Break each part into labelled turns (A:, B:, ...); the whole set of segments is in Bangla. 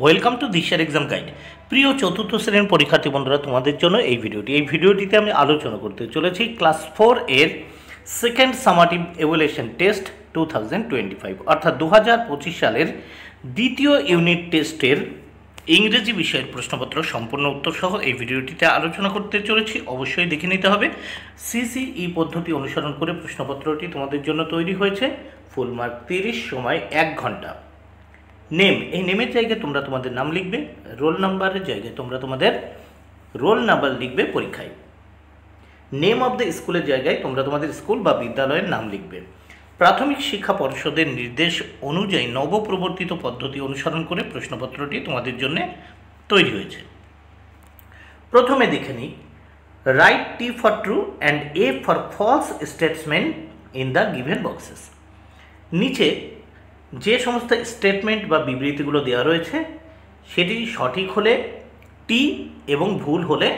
A: ওয়েলকাম টু দিশার এক্সাম গাইড। প্রিয় চতুর্থ শ্রেণীর পরীক্ষার্থী বন্ধুরা, তোমাদের জন্য এই ভিডিওটিতে আমি আলোচনা করতে চলেছি ক্লাস 4 এর সেকেন্ড সামাটিভ এভালুয়েশন টেস্ট 2025 অর্থাৎ 2025 সালের দ্বিতীয় ইউনিট টেস্টের ইংরেজি বিষয়ের প্রশ্নপত্র সম্পূর্ণ উত্তর সহ এই ভিডিওটিতে আলোচনা করতে চলেছি। অবশ্যই দেখে নিতে হবে। সিসিই পদ্ধতি অনুসরণ করে প্রশ্নপত্রটি তোমাদের জন্য তৈরি হয়েছে। ফুল মার্ক 30, সময় 1 ঘন্টা। নেম, এই নেমের জায়গায় তোমরা তোমাদের নাম লিখবে, রোল নাম্বারের জায়গায় তোমরা তোমাদের রোল নাম্বার লিখবে পরীক্ষায়। নেম অফ দ্য স্কুলের জায়গায় তোমরা তোমাদের স্কুল বা বিদ্যালয়ের নাম লিখবে। প্রাথমিক শিক্ষা পর্ষদের নির্দেশ অনুযায়ী নবপ্রবর্তিত পদ্ধতি অনুসরণ করে প্রশ্নপত্রটি তোমাদের জন্য তৈরি হয়েছে। প্রথমে দেখে নিই, write T for true and F for false statement in the given boxes. নিচে যে সমস্ত স্টেটমেন্ট বা বিবৃতিগুলো দেওয়া রয়েছে সেটি সঠিক হলে টি এবং ভুল হলে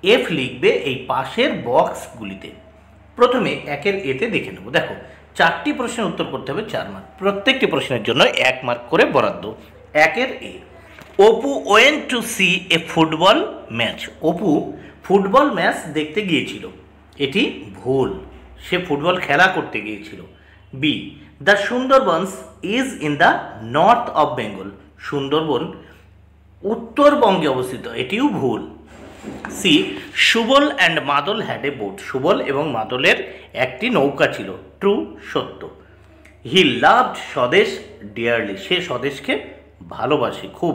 A: এফ লিখবে এই পাশের বক্সগুলিতে। প্রথমে একের এতে দেখে নেব। দেখো, 4টি প্রশ্নের উত্তর করতে হবে 4 মার্ক, প্রত্যেকটি প্রশ্নের জন্য 1 মার্ক করে বরাদ্দ। একের A, Apu went to see a football match. Apu football match দেখতে গিয়েছিল, এটি ভুল, সে ফুটবল খেলা করতে গিয়েছিল। B, the Sundarbans is in the north of Bengal. Sundarban উত্তরবঙ্গে অবস্থিত, এটিও ভুল। C, Subal and Madal had a boat. Subal এবং মাদলের একটি নৌকা ছিল। ট্রু, সত্য। হি লাভড স্বদেশ ডিয়ারলি। সে স্বদেশকে ভালোবাসে খুব,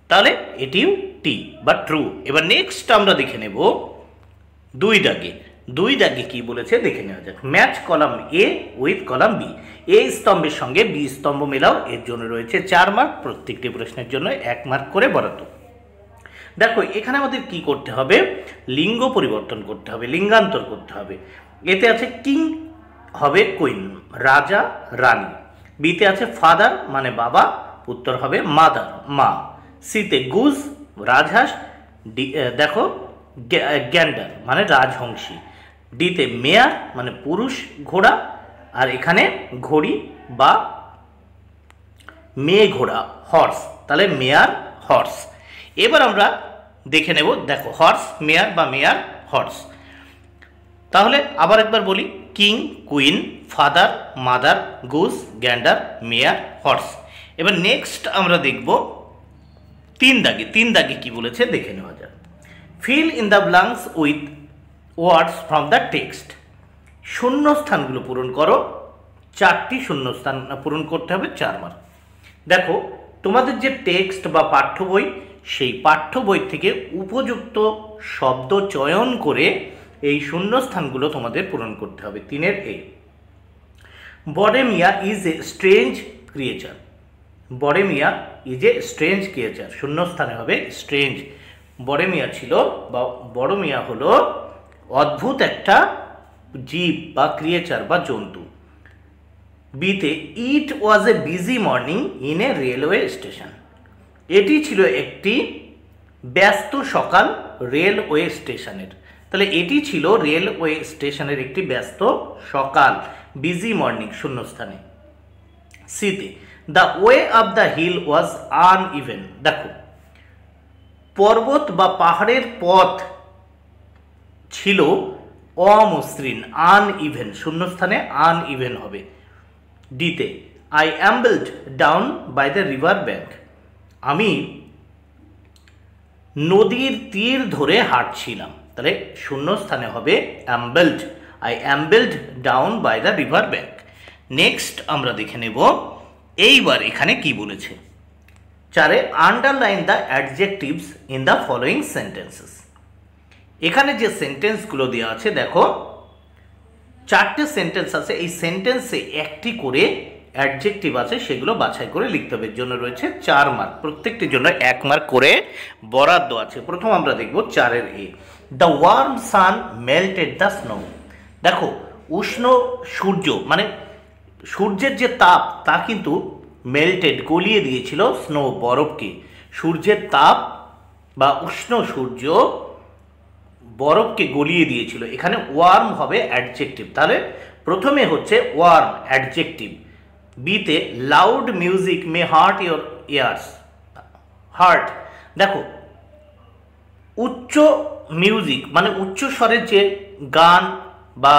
A: তাহলে এটিও টি বা ট্রু। এবার নেক্সট আমরা দেখে নেব 2 দাগে। 2 দাগে কি বলেছে দেখে নেওয়া যাক। Match column A with column B. A স্তম্ভের সঙ্গে বি স্তম্ভ মেলাও, এর জন্য রয়েছে 4 মার্ক, প্রত্যেকটি প্রশ্নের জন্য 1 মার্ক করে বরাদ্দ। দেখো, এখানে আমাদের কি করতে হবে, লিঙ্গ পরিবর্তন করতে হবে, লিঙ্গান্তর করতে হবে। এতে আছে কিং হবে কুইন, রাজা রানী। বিতে আছে ফাদার মানে বাবা, উত্তর হবে মাদার মা। সিতে গুজ রাজহাঁস, দেখো গ্যান্ডার মানে রাজহংসী। ডিতে মেয়ার মানে পুরুষ ঘোড়া, আর এখানে ঘড়ি বা মেয়ে ঘোড়া হর্স, তাহলে মেয়ার হর্স। এবার আমরা দেখে নেব, দেখো হর্স মেয়ার বা মেয়ার হর্স। তাহলে আবার একবার বলি, king queen father mother goose gander mare horse. এবার নেক্সট আমরা দেখব 3 দাগে। 3 দাগে কি বলেছে দেখে নেওয়া যাক। Fill in the blanks with words from the text. শূন্যস্থানগুলো পূরণ করো। 4টি শূন্যস্থান পূরণ করতে হবে, 4 মার্ক। দেখো, তোমাদের যে টেক্সট বা পাঠ্য বই, সেই পাঠ্য বই থেকে উপযুক্ত শব্দ চয়ন করে এই শূন্যস্থানগুলো তোমাদের পূরণ করতে হবে। 3-এর A, Bodemia is a strange creature. Bodemia is a strange creature, শূন্যস্থানে হবে স্ট্রেঞ্জ। বডেমিয়া ছিল বা বড় মিয়া হলো অদ্ভুত একটা জীব বা ক্রিয়েচার বা জন্তু। বিতে, it was a busy morning in a railway station. এটি ছিল একটি ব্যস্ত সকাল রেলওয়ে স্টেশনের, তাহলে এটি ছিল রেলওয়ে স্টেশনের একটি ব্যস্ত সকাল, বিজি মর্নিং শূন্যস্থানে। সিতে, the way of the hill was uneven. দেখো, পর্বত বা পাহাড়ের পথ ছিল অমসৃণ, আনইভেন, শূন্যস্থানে আনইভেন হবে। ডিতে, I ambled down by the river bank. আমি নদীর তীর ধরে হাঁটছিলাম, তাহলে শূন্যস্থানে হবে ambled. I ambled down by the river bank. Next আমরা দেখে নেব এইবার এখানে কি বলেছে। 4, underline the adjectives in the following sentences. এখানে যে সেন্টেন্সগুলো দেওয়া আছে, দেখো 4টে সেন্টেন্স আছে, এই সেন্টেন্সে একটি করে অ্যাডজেক্টিভ আছে, সেগুলো বাছাই করে লিখতে হবে। এর জন্য রয়েছে 4 মার্ক, প্রত্যেকটির জন্য 1 মার্ক করে বরাদ্দ আছে। প্রথম আমরা দেখব 4-এর A, the warm sun melted the snow. দেখো, উষ্ণ সূর্য মানে সূর্যের যে তাপ, তা কিন্তু মেল্টেড গলিয়ে দিয়েছিল স্নো বরফকে। সূর্যের তাপ বা উষ্ণ সূর্য বরফকে গলিয়ে দিয়েছিল। এখানে ওয়ার্ম হবে অ্যাডজেক্টিভ, তাহলে প্রথমে হচ্ছে ওয়ার্ম অ্যাডজেক্টিভ। বিতে, loud music May heart your years. Heart. দেখো উচ্চ মিউজিক মানে উচ্চ স্বরের যে গান বা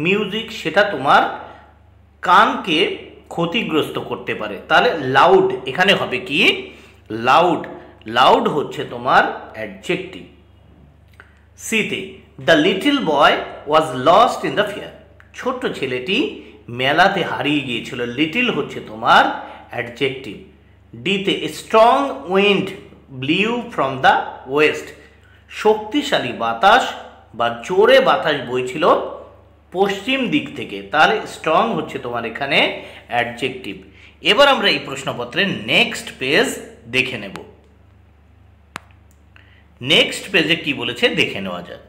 A: মিউজিক সেটা তোমার কানকে ক্ষতিগ্রস্ত করতে পারে। তাহলে লাউড এখানে হবে কি লাউড। লাউড হচ্ছে তোমার অ্যাডজেক্টিভ। সিতে the little boy was lost in the fair. ছোট্ট ছেলেটি মেলাতে হারিয়ে গিয়েছিল। লিটল হচ্ছে তোমার অ্যাডজেক্টিভ। ডিতে strong wind blew from the West. শক্তিশালী বাতাস বা জোরে বাতাস বইছিল পশ্চিম দিক থেকে। তাহলে স্ট্রং হচ্ছে তোমার এখানে অ্যাডজেক্টিভ। এবার আমরা এই প্রশ্নপত্রের নেক্সট পেজ দেখে নেব। নেক্সট পেজে কি বলেছে দেখে নেওয়া যায়।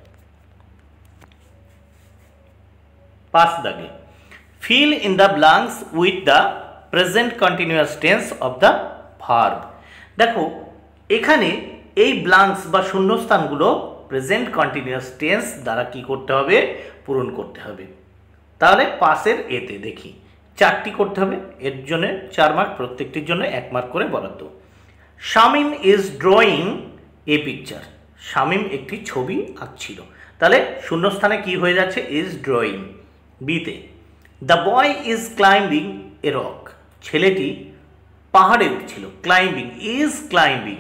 A: 5 দাগে feel in the blanks with the present continuous tense of the verb. দেখো এখানে এই ব্ল্যাঙ্কস বা শূন্যস্থানগুলো প্রেজেন্ট কন্টিনিউয়াস টেন্স দ্বারা কি করতে হবে পূরণ করতে হবে। তাহলে পাশের এতে দেখি 4টি করতে হবে। এর জন্য 4 মার্ক, প্রত্যেকটির জন্য 1 মার্ক করে বরাদ্দ। Shamim is drawing a picture. Shamim একটি ছবি আঁকছিল। তাহলে শূন্যস্থানে কি হয়ে যাচ্ছে ইজ ড্রয়িং। বিতে the boy is climbing a rock. ছেলেটি পাহাড়ে উঠছিল। ক্লাইম্বিং ইজ ক্লাইম্বিং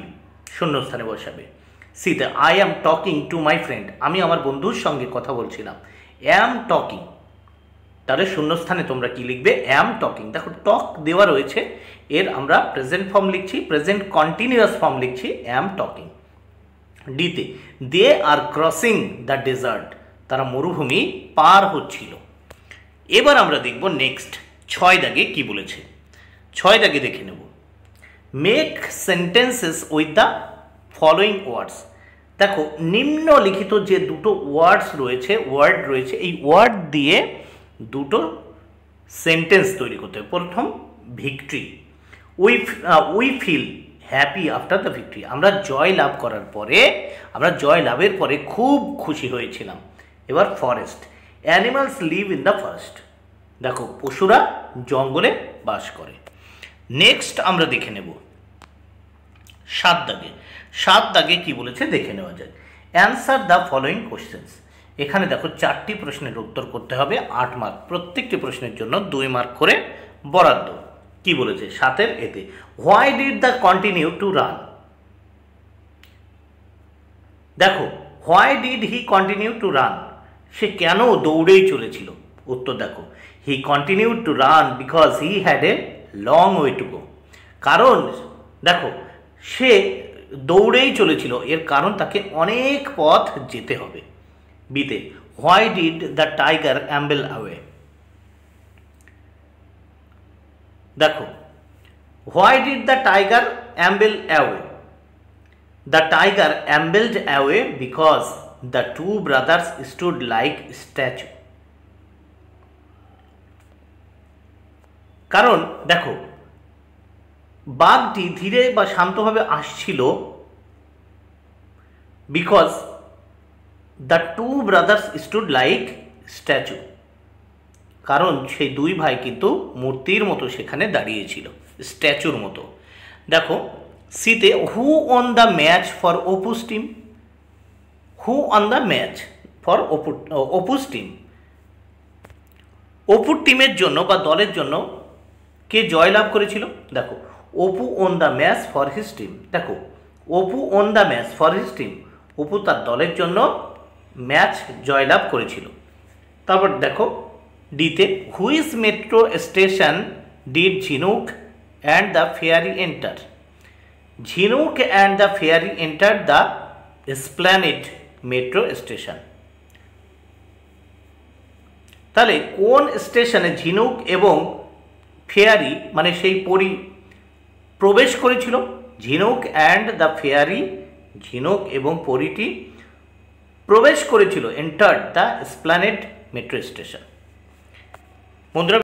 A: শূন্যস্থানে বসাবে। সিতে I am talking to my friend. আমি আমার বন্ধুর সঙ্গে কথা বলছিলাম। অ্যাম টকিং। তাহলে শূন্যস্থানে তোমরা কি লিখবে অ্যাম টকিং। দেখো টক দেওয়া রয়েছে, এর আমরা প্রেজেন্ট ফর্ম লিখছি, প্রেজেন্ট কন্টিনিউয়াস ফর্ম লিখছি অ্যাম টকিং। ডিতে দে আর ক্রসিং দ্য ডেজার্ট। তারা মরুভূমি পার হচ্ছিল। এবার আমরা দেখব নেক্সট 6 দাগে কি বলেছে। 6 দাগে দেখে নেব। Make sentences with the following words. দেখো নিম্নলিখিত যে দুটো ওয়ার্ড রয়েছে এই ওয়ার্ড দিয়ে দুটো সেন্টেন্স তৈরি করতে হবে। প্রথম victory. We feel happy after the victory. আমরা জয় লাভের পরে খুব খুশি হয়েছিলাম। এবার forest. Animals live in the forest. দেখো পশুরা জঙ্গলে বাস করে। নেক্সট আমরা দেখে নেব 7 দাগে কি বলেছে দেখে নেওয়া যায়। Answer the following questions. এখানে দেখো 4টি প্রশ্নের উত্তর করতে হবে, 8 মার্ক, প্রত্যেকটি প্রশ্নের জন্য 2 মার্ক করে বরাদ্দ। কি বলেছে 7 এতে why did the continue to run. দেখো why did he continue to run. সে কেন দৌড়েই চলেছিল। উত্তর দেখো he continue to run because he had a long way to go. কারণ দেখো সে দৌড়েই চলেছিল, এর কারণ তাকে অনেক পথ যেতে হবে। বিতে why did the tiger amble away. দেখো why did the tiger amble away. The tiger ambled away because the 2 brothers stood like statue. কারণ দেখো বাঘটি ধীরে বা শান্তভাবে আসছিল because the 2 brothers stood like statue. কারণ সেই 2 ভাই কিন্তু মূর্তির মতো সেখানে দাঁড়িয়েছিল, স্ট্যাচুর মতো। দেখো সিতে who won the match for Apu's team. Who won the match for Apu's team. অপুর টিমের জন্য বা দলের জন্য কে জয়লাভ করেছিল। দেখো Apu won the match for his team. দেখো Apu won the match for his team. Apu তার দলের জন্য ম্যাচ জয়লাভ করেছিল। তারপর দেখো ডিতে which metro station did Jhinuk and the fairy enter. Jhinuk and the fairy enter the Esplanade metro station. তাহলে কোন স্টেশনে ঝিনুক এবং ফেয়ারি মানে সেই পরি প্রবেশ করেছিল। ঝিনুক অ্যান্ড দ্য ফেয়ারি, ঝিনুক এবং পরিটি প্রবেশ করেছিল entered the Esplanade metro station. বন্ধুরা